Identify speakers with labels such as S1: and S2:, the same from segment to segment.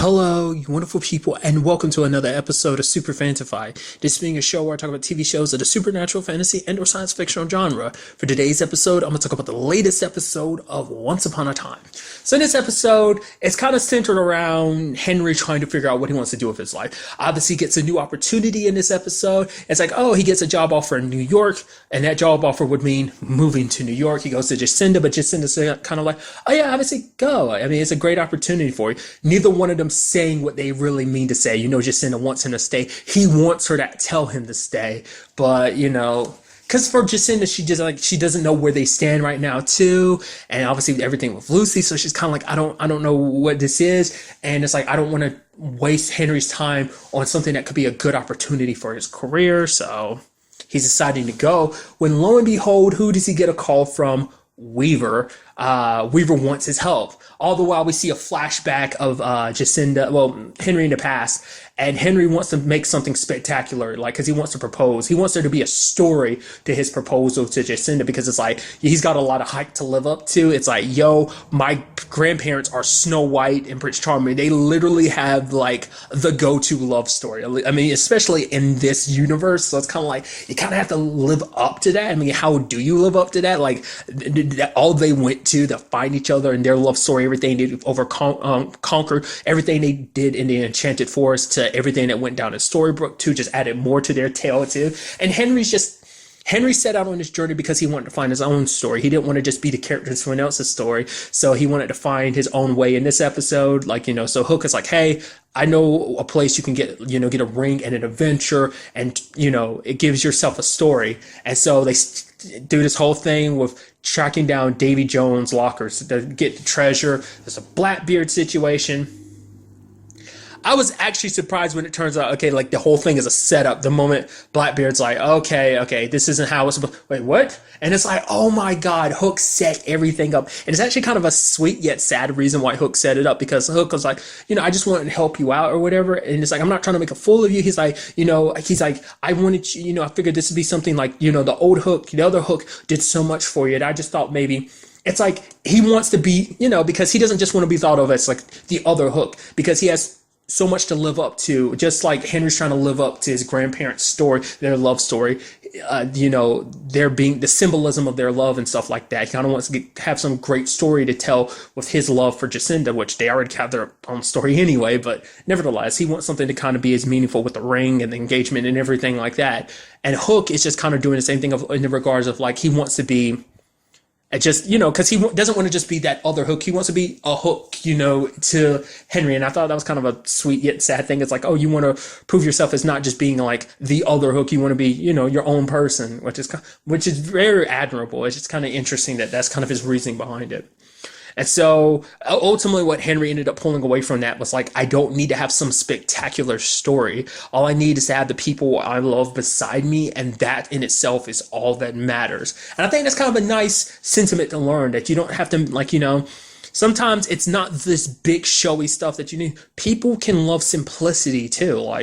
S1: Hello, you wonderful people, and welcome to another episode of Super-Fanta-Fi. This being a show where I talk about TV shows of the supernatural, fantasy, and/or science fictional genre. For today's episode, I'm going to talk about the latest episode of Once Upon a Time. So in this episode, it's kind of centered around Henry trying to figure out what he wants to do with his life. Obviously, he gets a new opportunity in this episode. It's like, he gets a job offer in New York, and that job offer would mean moving to New York. He goes to Jacinda, but Jacinda's kind of like, oh yeah, obviously go. I mean, it's a great opportunity for you. Neither one of them saying what they really mean to say. Jacinda wants him to stay. He wants her to tell him to stay, but because for Jacinda, she doesn't know where they stand right now too, and obviously everything with Lucy, so she's kind of like, I don't know what this is, and it's like I don't want to waste Henry's time on something that could be a good opportunity for his career, so he's deciding to go. When lo and behold, who does he get a call from? Weaver. Weaver wants his help. All the while we see a flashback of Henry in the past, and Henry wants to make something spectacular, because he wants to propose. He wants there to be a story to his proposal to Jacinda, because it's like he's got a lot of hype to live up to. It's like, my grandparents are Snow White and Prince Charming. They literally have the go-to love story. I mean, especially in this universe. So it's kind of like you kind of have to live up to that. I mean, how do you live up to that? All they went to find each other and their love story, everything they conquered, everything they did in the Enchanted Forest to everything that went down in Storybrooke too, just added more to their tale too. And Henry set out on this journey because he wanted to find his own story. He didn't want to just be the character in someone else's story. So he wanted to find his own way in this episode. So Hook is like, hey, I know a place you can get a ring and an adventure, and, it gives yourself a story. And so they do this whole thing with tracking down Davy Jones' lockers to get the treasure. There's a Blackbeard situation. I was actually surprised when it turns out, the whole thing is a setup. The moment Blackbeard's like, okay, this isn't how it's supposed. Wait, what? And it's like, oh my God, Hook set everything up. And it's actually kind of a sweet yet sad reason why Hook set it up, because Hook was like, I just wanted to help you out or whatever. And it's like, I'm not trying to make a fool of you. He's like, I wanted you, I figured this would be something like, the old Hook, the other Hook did so much for you. And I just thought maybe it's like he wants to be, because he doesn't just want to be thought of as like the other Hook, because he has so much to live up to, just like Henry's trying to live up to his grandparents' story, their love story, there being the symbolism of their love and stuff like that. He kind of wants to have some great story to tell with his love for Jacinda, which they already have their own story anyway, but nevertheless, he wants something to kind of be as meaningful with the ring and the engagement and everything like that. And Hook is just kind of doing the same thing in the regards of he wants to be because he doesn't want to just be that other Hook. He wants to be a Hook, to Henry. And I thought that was kind of a sweet yet sad thing. It's like, you want to prove yourself as not just being like the other Hook. You want to be, your own person, which is very admirable. It's just kind of interesting that that's kind of his reasoning behind it. And so ultimately what Henry ended up pulling away from that was I don't need to have some spectacular story. All I need is to have the people I love beside me, and that in itself is all that matters. And I think that's kind of a nice sentiment to learn, that you don't have to, sometimes it's not this big showy stuff that you need. People can love simplicity too,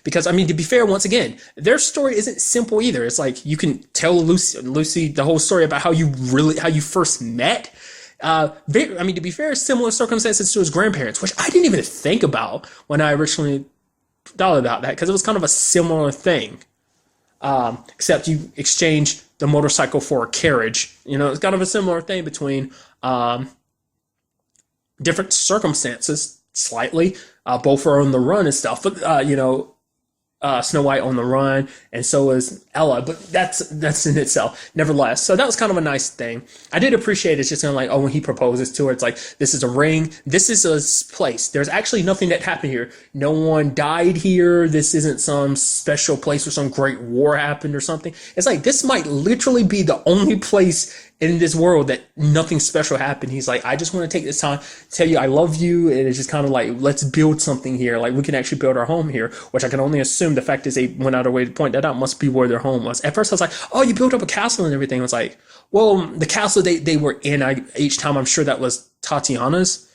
S1: because to be fair, once again, their story isn't simple either. It's like you can tell Lucy the whole story about how you first met. To be fair, similar circumstances to his grandparents, which I didn't even think about when I originally thought about that, because it was kind of a similar thing. Except you exchange the motorcycle for a carriage. It's kind of a similar thing between different circumstances, slightly. Both are on the run and stuff, but Snow White on the run, and so is Ella, but that's in itself. Nevertheless, so that was kind of a nice thing. I did appreciate it. It's just kind of when he proposes to her, it's like, this is a ring, this is a place. There's actually nothing that happened here. No one died here. This isn't some special place where some great war happened or something. It's like, this might literally be the only place in this world that nothing special happened. He's like, I just want to take this time to tell you I love you, and it's just kind of let's build something here. We can actually build our home here, which I can only assume the fact is they went out of their way to point that out must be where their home was. At first I was like, oh, you built up a castle and everything. I was like, well, the castle they were in, each time I'm sure that was Tatiana's.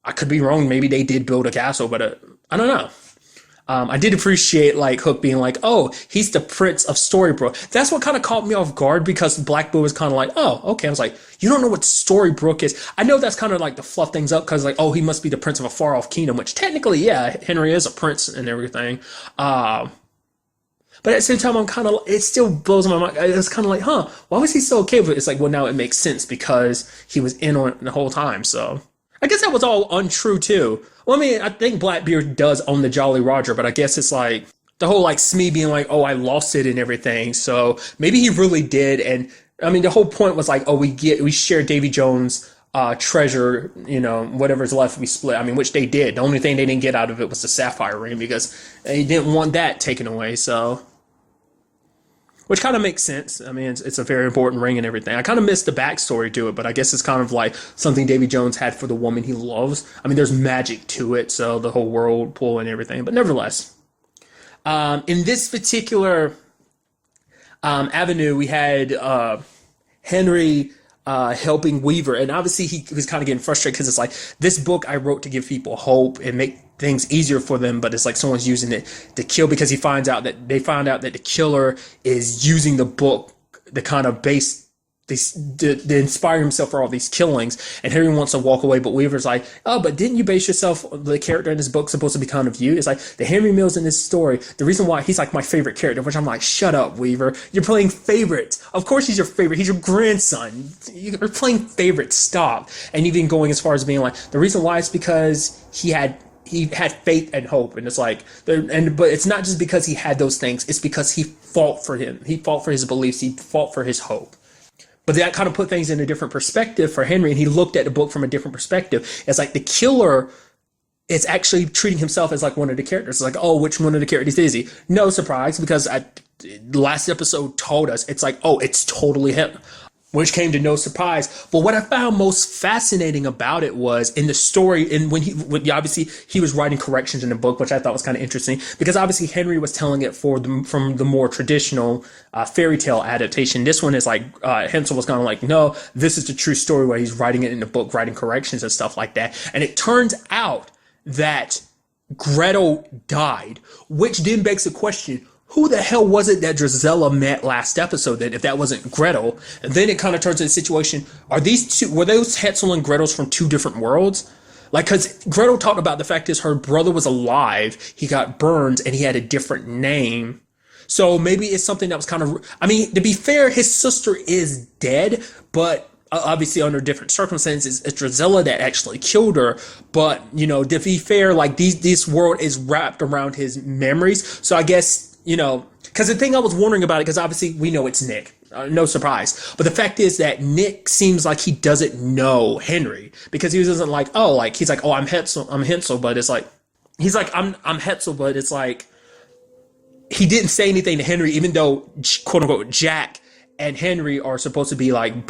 S1: I could be wrong. Maybe they did build a castle, but I don't know. I did appreciate like Hook being like, "Oh, he's the Prince of Storybrooke." That's what kind of caught me off guard because Black Boy was kind of like, "Oh, okay." I was like, "You don't know what Storybrooke is?" I know that's kind of like to fluff things up because like, "Oh, he must be the Prince of a far off kingdom," which technically, yeah, Henry is a prince and everything. But at the same time, I'm kind of, it still blows my mind. It's kind of like, huh, why was he so okay with it? It's like, well, now it makes sense because he was in on it the whole time. So I guess that was all untrue too. Well, I mean, I think Blackbeard does own the Jolly Roger, but I guess it's like the whole like Smee being like, oh, I lost it and everything. So maybe he really did. And I mean, the whole point was like, oh, we share Davy Jones' treasure, whatever's left we split. I mean, which they did. The only thing they didn't get out of it was the sapphire ring because they didn't want that taken away. So, which kind of makes sense. I mean, it's a very important ring and everything. I kind of missed the backstory to it, but I guess it's kind of like something Davy Jones had for the woman he loves. I mean, there's magic to it, so the whole whirlpool and everything. But nevertheless, in this particular avenue, we had Henry helping Weaver, and obviously he was kind of getting frustrated because it's like, this book I wrote to give people hope and make things easier for them, but it's like someone's using it to kill because they find out that the killer is using the book to kind of base to inspire himself for all these killings. And Henry wants to walk away, but Weaver's like, oh, but didn't you base yourself, the character in this book supposed to be kind of you? It's like the Henry Mills in this story, the reason why he's like my favorite character, which I'm like, shut up, Weaver, you're playing favorites. Of course he's your favorite, he's your grandson, you're playing favorites, stop. And even going as far as being like, the reason why is because he had faith and hope, and it's like, but it's not just because he had those things, it's because he fought for his beliefs, he fought for his hope. But that kind of put things in a different perspective for Henry, and he looked at the book from a different perspective. It's like the killer is actually treating himself as like one of the characters. It's like, oh, which one of the characters is he? No surprise, because the last episode told us, it's like, oh, it's totally him, which came to no surprise. But what I found most fascinating about it was in the story, and when obviously he was writing corrections in the book, which I thought was kind of interesting, because obviously Henry was telling it from the more traditional fairy tale adaptation. This one is like, Hensel was kind of like, no, this is the true story where he's writing it in the book, writing corrections and stuff like that. And it turns out that Gretel died, which then begs the question, who the hell was it that Drizella met last episode then, if that wasn't Gretel? And then it kind of turns into the situation, were those Hansel and Gretel's from two different worlds? Like, because Gretel talked about the fact is her brother was alive, he got burned, and he had a different name. So maybe it's something that was kind of, I mean, to be fair, his sister is dead, but obviously under different circumstances, it's Drizella that actually killed her. But, to be fair, like this world is wrapped around his memories. So I guess, because the thing I was wondering about it, because obviously we know it's Nick, no surprise. But the fact is that Nick seems like he doesn't know Henry, because he doesn't like, oh, like he's like, oh, I'm Hensel, but it's like, he's like, I'm Hetzel, but it's like, he didn't say anything to Henry, even though quote unquote Jack and Henry are supposed to be like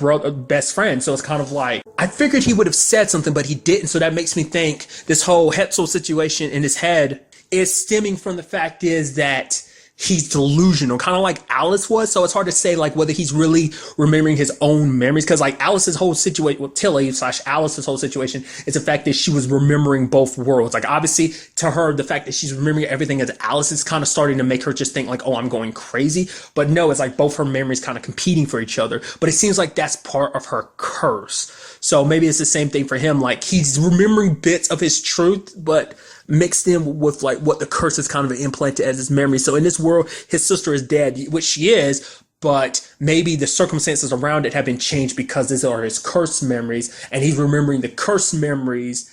S1: best friends. So it's kind of like, I figured he would have said something, but he didn't. So that makes me think this whole Hetzel situation in his head is stemming from the fact is that he's delusional, kind of like Alice was. So it's hard to say like whether he's really remembering his own memories, because like Alice's whole situation with Tilly / Alice's whole situation is the fact that she was remembering both worlds. Like obviously to her, the fact that she's remembering everything as Alice is kind of starting to make her just think like, oh, I'm going crazy. But no, it's like both her memories kind of competing for each other. But it seems like that's part of her curse. So maybe it's the same thing for him. Like he's remembering bits of his truth, but mixed in with like what the curse is kind of implanted as his memory. So in this world, his sister is dead, which she is, but maybe the circumstances around it have been changed because these are his cursed memories, and he's remembering the cursed memories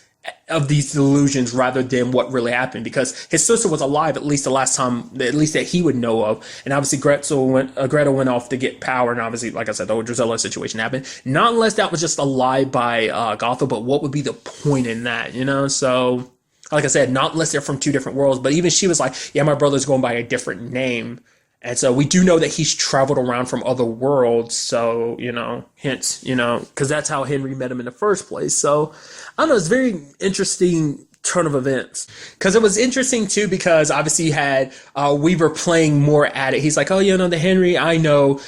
S1: of these delusions rather than what really happened, because his sister was alive at least the last time, at least that he would know of. And obviously Gretel went off to get power, and obviously, like I said, the whole Drizella situation happened. Not unless that was just a lie by Gothel, but what would be the point in that, So like I said, not unless they're from two different worlds. But even she was like, yeah, my brother's going by a different name. And so we do know that he's traveled around from other worlds. So, hence, because that's how Henry met him in the first place. So I don't know, it's very interesting turn of events, because it was interesting too, because obviously you had Weaver playing more at it. He's like, oh, the Henry I know,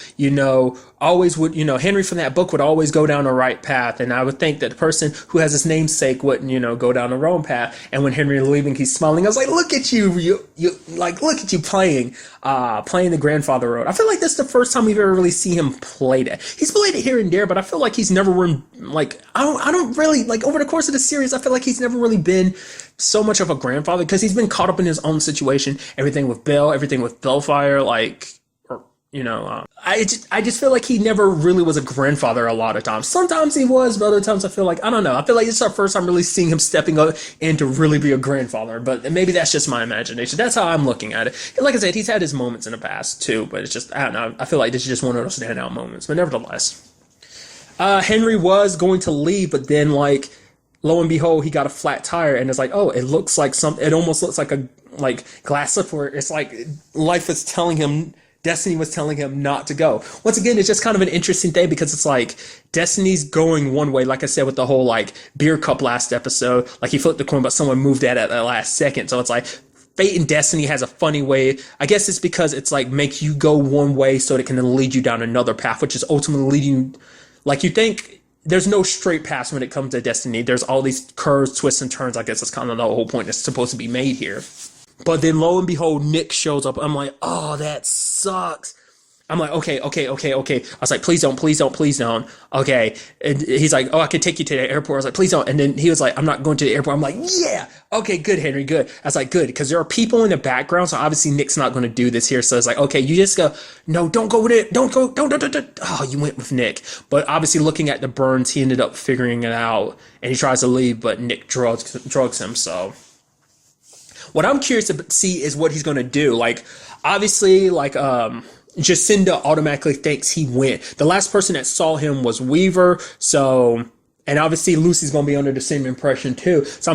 S1: always would, Henry from that book would always go down the right path. And I would think that the person who has his namesake wouldn't, go down the wrong path. And when Henry was leaving, he's smiling. I was like, look at you, look at you playing the grandfather role. I feel like this is the first time we've ever really seen him play that. He's played it here and there, but I feel like he's never been, I don't really, over the course of the series, I feel like he's never really been so much of a grandfather because he's been caught up in his own situation. Everything with Bill, everything with Bellfire, I just feel like he never really was a grandfather a lot of times. Sometimes he was, but other times I feel like, I don't know. I feel like it's our first time really seeing him stepping up and to really be a grandfather, but maybe that's just my imagination. That's how I'm looking at it. And like I said, he's had his moments in the past too, but it's just, I don't know. I feel like this is just one of those standout moments, but nevertheless. Henry was going to leave, but then lo and behold, he got a flat tire and it's like, oh, it almost looks like a, glass slip where it's like life is telling him, Destiny was telling him not to go. Once again, it's just kind of an interesting thing because it's like Destiny's going one way, like I said with the whole beer cup last episode. He flipped the coin, but someone moved that at the last second. So it's like Fate and Destiny has a funny way. I guess it's because it's make you go one way so it can then lead you down another path, which is ultimately leading. You think there's no straight path when it comes to Destiny. There's all these curves, twists, and turns. I guess that's kind of the whole point that's supposed to be made here. But then lo and behold, Nick shows up. I'm like, oh, that sucks. I'm like, okay. I was like, please don't. Okay. And he's like, oh, I could take you to the airport. I was like, please don't. And then he was like, I'm not going to the airport. I'm like, yeah. Okay, good, Henry, good. I was like, good. Because there are people in the background. So obviously Nick's not going to do this here. So it's like, okay, you just go, no, don't go with it. Don't go. Don't. Oh, you went with Nick. But obviously looking at the burns, he ended up figuring it out. And he tries to leave, but Nick drugs him. So what I'm curious to see is what he's going to do. Obviously, Jacinda automatically thinks he went. The last person that saw him was Weaver. So, and obviously Lucy's going to be under the same impression too. So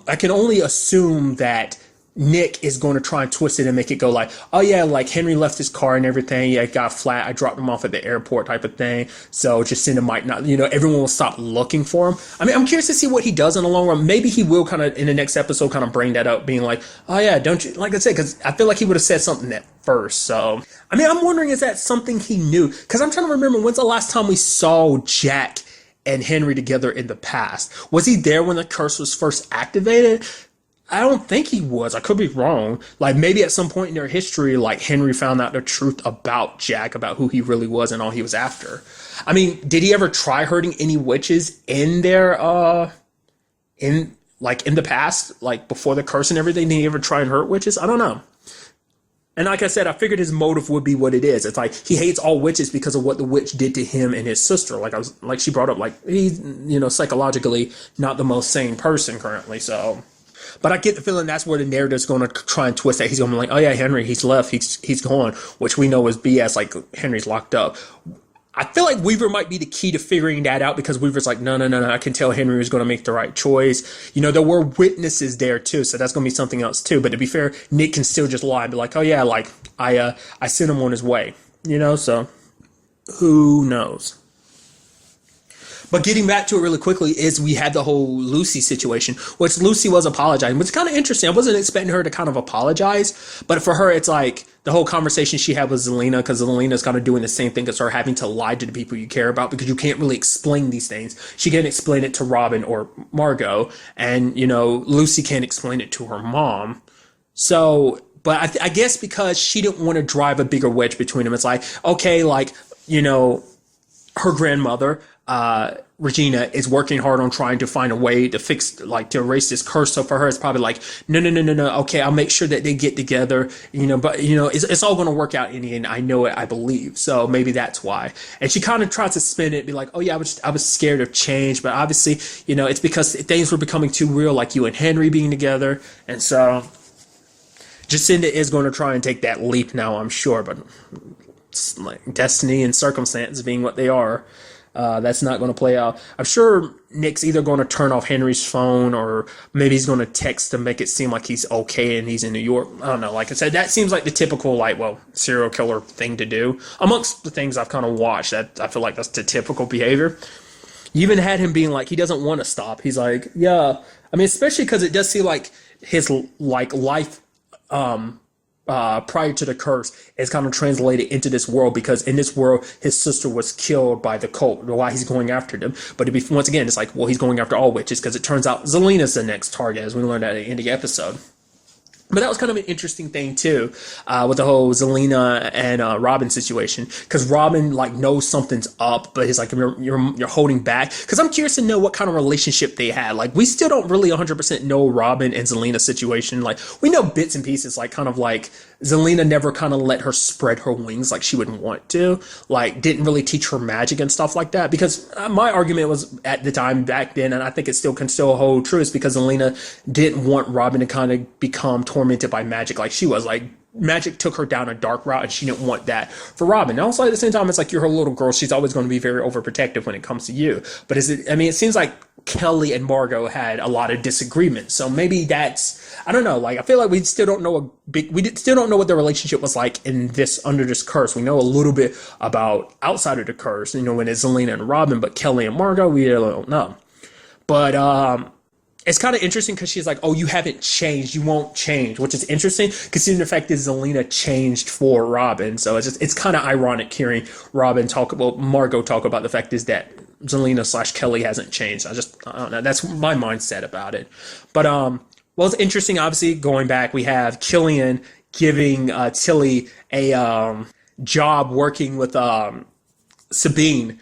S1: I can only assume that Nick is going to try and twist it and make it go oh yeah, Henry left his car and everything. Yeah, it got flat. I dropped him off at the airport type of thing. So Jacinda might not, everyone will stop looking for him. I mean, I'm curious to see what he does in the long run. Maybe he will kind of, in the next episode, kind of bring that up, being oh yeah, don't you, like I said, because I feel like he would have said something at first. So, I mean, I'm wondering, is that something he knew? Because I'm trying to remember, when's the last time we saw Jack and Henry together in the past? Was he there when the curse was first activated? I don't think he was. I could be wrong. Maybe at some point in their history, Henry found out the truth about Jack, about who he really was and all he was after. I mean, did he ever try hurting any witches in their, in the past, before the curse and everything? Did he ever try and hurt witches? I don't know. And like I said, I figured his motive would be what it is. It's he hates all witches because of what the witch did to him and his sister. She brought up, he's, psychologically not the most sane person currently, so. But I get the feeling that's where the narrative's going to try and twist that. He's going to be oh yeah, Henry, he's left, he's gone, which we know is BS, Henry's locked up. I feel like Weaver might be the key to figuring that out because Weaver's no, I can tell Henry was going to make the right choice. There were witnesses there too, so that's going to be something else too. But to be fair, Nick can still just lie and be oh yeah, I sent him on his way, so who knows? But getting back to it really quickly is we had the whole Lucy situation, which Lucy was apologizing, which is kind of interesting. I wasn't expecting her to kind of apologize, but for her, it's the whole conversation she had with Zelena, because Zelena's kind of doing the same thing as her, having to lie to the people you care about because you can't really explain these things. She can't explain it to Robin or Margot, and, Lucy can't explain it to her mom. So, but I guess because she didn't want to drive a bigger wedge between them, it's okay, her grandmother, Regina, is working hard on trying to find a way to fix, to erase this curse. So for her, it's probably no. Okay, I'll make sure that they get together, but, it's all going to work out in the end. I know it, I believe. So maybe that's why. And she kind of tries to spin it, be oh yeah, I was scared of change. But obviously, it's because things were becoming too real, you and Henry being together. And so Jacinda is going to try and take that leap now, I'm sure. But it's destiny and circumstance being what they are. That's not going to play out. I'm sure Nick's either going to turn off Henry's phone or maybe he's going to text to make it seem like he's okay and he's in New York. I don't know. Like I said, that seems like the typical, serial killer thing to do. Amongst the things I've kind of watched, that I feel like that's the typical behavior. You even had him being he doesn't want to stop. He's yeah. I mean, especially because it does seem like his, life, prior to the curse is kind of translated into this world, because in this world his sister was killed by the cult, why he's going after them. But to be, once again, it's like, well, he's going after all witches because it turns out Zelina's the next target, as we learned at the end of the episode. But that was kind of an interesting thing too, with the whole Zelina and Robin situation, because Robin like knows something's up, but he's like, you're holding back. Because I'm curious to know what kind of relationship they had. Like, we still don't really 100% know Robin and Zelina's situation. Like, we know bits and pieces, like kind of like Zelina never kind of let her spread her wings like she would want to, like didn't really teach her magic and stuff like that. Because my argument was at the time back then, and I think it still can still hold true, is because Zelina didn't want Robin to kind of become tormented by magic like she was. Like, magic took her down a dark route, and she didn't want that for Robin. And also at the same time, it's like, you're her little girl. She's always going to be very overprotective when it comes to you. But it seems like Kelly and Margot had a lot of disagreements. So maybe that's, I don't know. Like, I feel like we still don't know still don't know what their relationship was like under this curse. We know a little bit about outside of the curse, when it's Zelina and Robin, but Kelly and Margot, we really don't know. But, it's kind of interesting because she's like, oh, you haven't changed. You won't change, which is interesting considering the fact that Zelina changed for Robin. So it's kind of ironic hearing Margot talk about the fact is that Zelina / Kelly hasn't changed. I don't know. That's my mindset about it. But, well, it's interesting. Obviously, going back, we have Killian giving Tilly a job working with Sabine.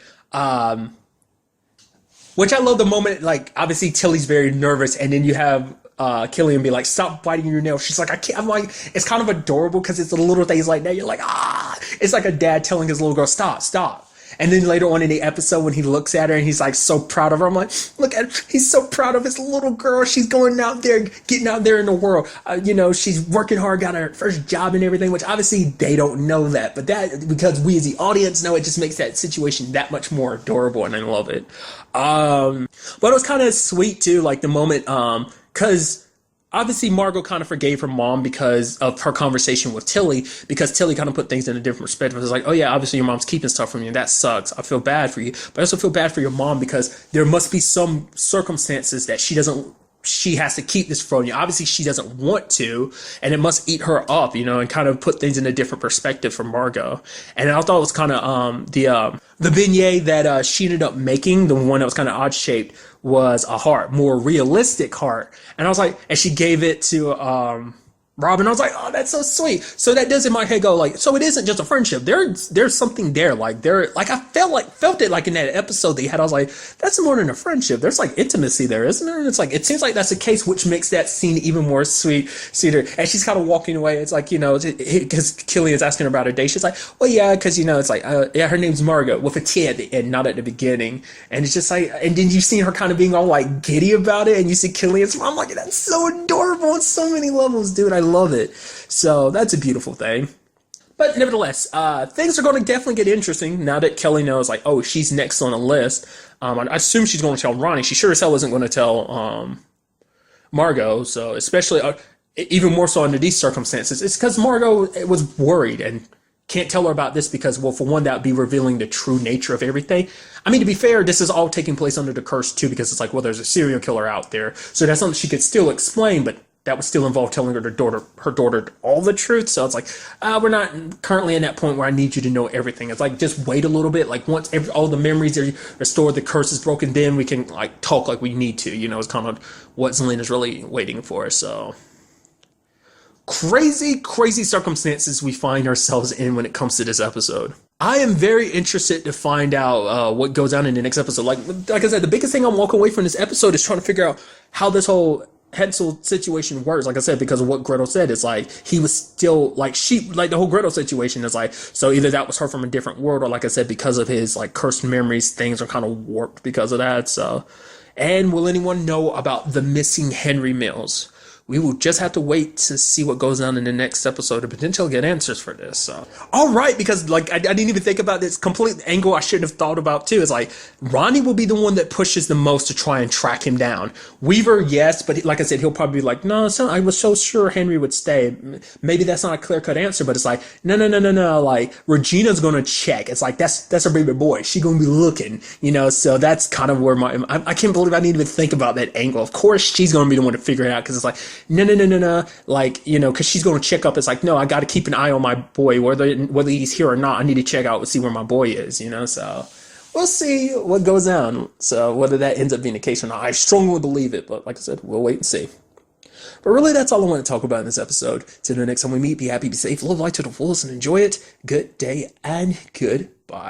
S1: Which I love the moment, like, obviously Tilly's very nervous, and then you have Killian be like, stop biting your nails. She's like, I can't. I'm like, it's kind of adorable because it's the little things like that. You're like, it's like a dad telling his little girl, stop. And then later on in the episode, when he looks at her and he's like so proud of her, I'm like, look at her. He's so proud of his little girl. She's going out there, getting out there in the world. She's working hard, got her first job and everything, which obviously they don't know that. But that, because we as the audience know, it just makes that situation that much more adorable, and I love it. But it was kind of sweet too, like the moment, because obviously Margot kind of forgave her mom because of her conversation with Tilly, because Tilly kind of put things in a different perspective. It's like, oh yeah, obviously your mom's keeping stuff from you, and that sucks. I feel bad for you, but I also feel bad for your mom because there must be some circumstances that she has to keep this from you. Obviously she doesn't want to, and it must eat her up, and kind of put things in a different perspective for Margot. And I thought it was kind of the beignet that she ended up making, the one that was kind of odd shaped, was a heart, more realistic heart. And I was like, and she gave it to Robin. I was like, oh, that's so sweet. So that does in my head go like, so it isn't just a friendship. There's something there. Like I felt it like in that episode that you had. I was like, that's more than a friendship. There's like intimacy there, isn't there? And it's like, it seems like that's the case, which makes that scene even more sweeter. And she's kind of walking away. It's like, because Killian's asking her about her day. She's like, well, yeah, because it's like, yeah, her name's Margot with a T at the end, not at the beginning. And it's just like, and then you see her kind of being all like giddy about it, and you see Killian's mom. I'm like, that's so adorable on so many levels, dude. I love it. So that's a beautiful thing. But nevertheless, things are going to definitely get interesting now that Kelly knows, like, oh, she's next on the list. I assume she's going to tell Ronnie. She sure as hell isn't going to tell Margot. So especially, even more so under these circumstances, it's because Margot was worried and can't tell her about this because, well, for one, that would be revealing the true nature of everything. I mean, to be fair, this is all taking place under the curse too, because it's like, well, there's a serial killer out there. So that's something she could still explain, but that would still involve telling her daughter all the truth. So it's like, we're not currently in that point where I need you to know everything. It's like, just wait a little bit. Like once all the memories are restored, the curse is broken, then we can like talk like we need to, it's kind of what Zelina's really waiting for. So crazy circumstances we find ourselves in when it comes to this episode. I am very interested to find out what goes on in the next episode. Like I said, the biggest thing I'm walking away from this episode is trying to figure out how this whole Hansel situation works. Like I said, because of what Gretel said, it's like he was still like the whole Gretel situation is like, so either that was her from a different world, or like I said, because of his like cursed memories, things are kind of warped because of that. So, and will anyone know about the missing Henry Mills? We will just have to wait to see what goes on in the next episode to potentially get answers for this. So, all right, because like I didn't even think about this complete angle I shouldn't have thought about too. It's like Ronnie will be the one that pushes the most to try and track him down. Weaver, yes, but like I said, he'll probably be like, no, I was so sure Henry would stay. Maybe that's not a clear-cut answer, but it's like, no. Like Regina's gonna check. It's like that's her baby boy. She's gonna be looking, So that's kind of where I can't believe I didn't even think about that angle. Of course, she's gonna be the one to figure it out because it's like, no, no, no, no, no, like, because she's going to check up. It's like, no, I got to keep an eye on my boy, whether he's here or not. I need to check out and see where my boy is, so we'll see what goes on. So whether that ends up being the case or not, I strongly believe it, but like I said, we'll wait and see. But really, that's all I want to talk about in this episode. Till the next time we meet, be happy, be safe, live life to the fullest, and enjoy it. Good day and goodbye.